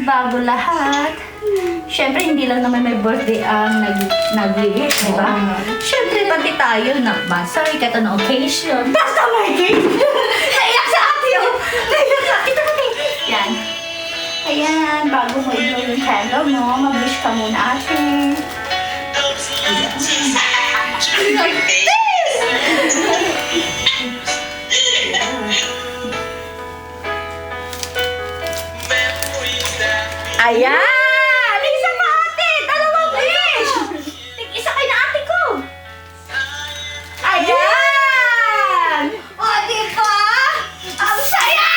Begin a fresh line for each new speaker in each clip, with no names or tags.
bago lahat. Siyempre, hindi lang naman may birthday ang nag-wish, di ba? Siyempre, pati tayo na Monthsary, kahit anong occasion. Basta may cake! Naiyak sa ate yun! Naiyak sa ate yun! Yan. Ayan, bago mo i-blow yung candle mo, mag-wish ka muna ate. Ayan. Ayan! Isa pa ate! Dalawang wish! Isa kay na ate ko! Ayan! O, diba? Ang saya!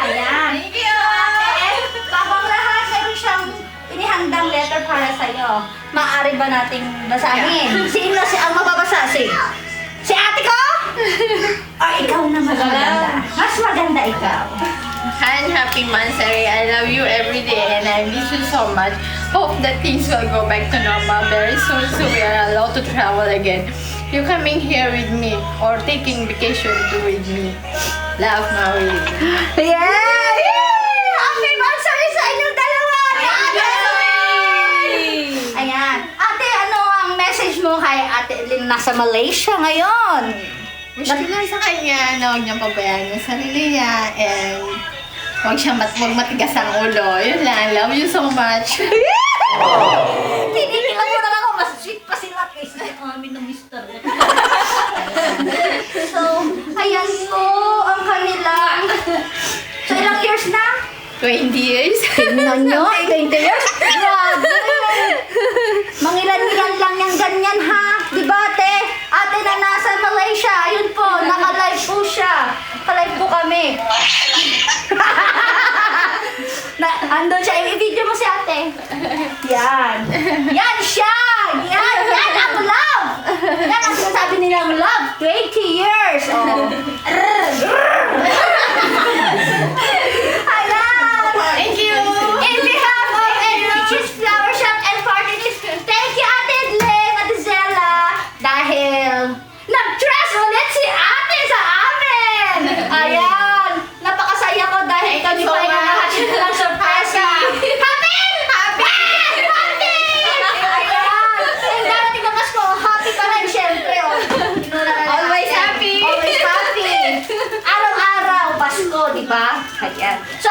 Ayan! Thank you! Babang lahat, meron siyang inihandang letter para sa'yo. Maaari ba nating basahin? Sino ang mababasa? Si Mas maganda. Mas maganda ikaw.
Hi, happy Monthsary. I love you every day and I miss you so much. Hope that things will go back to normal very soon so we are allowed to travel again. You coming here with me or taking vacation too with me. Love, Mauilyn.
Yeah! Happy Monthsary sa inyong dalawa! Ayan. Ate, ano ang message mo kay Ate Edlyn nasa Malaysia ngayon?
Wish ko lang sa kanya na huwag niyang pabayaan yung sarili niya and huwag matigas ang ulo. Yun lang. Love you so much.
Tinikilang mo lang ako. Mas sweet pa sila kaysa sa amin ng mister. So, ayan po ang kanilang... So, ilang years na?
20 years.
Tingnan nyo, 20 years? Grabe! Mangilan-ilan lang yung ganyan ha. Di ba ate? Ate na nasa Malaysia. Ayun po, naka-live po siya. Naka-live po kami. Andun siya. I-video mo si ate. Yan. Yan siya! Yan ang love! Yan ang sinasabi nilang love. 20 years. Oh.
Thank you.
In behalf of Edlyn's Flower Shop and Party List, thank you Ate Edlyn at Zella dahil nag-trust ulit si ate sa amin. Ayan. Napakasaya ko dahil
Thank
kami
you so
pa
much.
natin ng sorpresa. Happy! Happy! Ayan. And darating na Pasko, happy pa rin syempre. Oh.
Always happy.
Always happy. Araw-araw, Pasko, di ba? Ayan. So,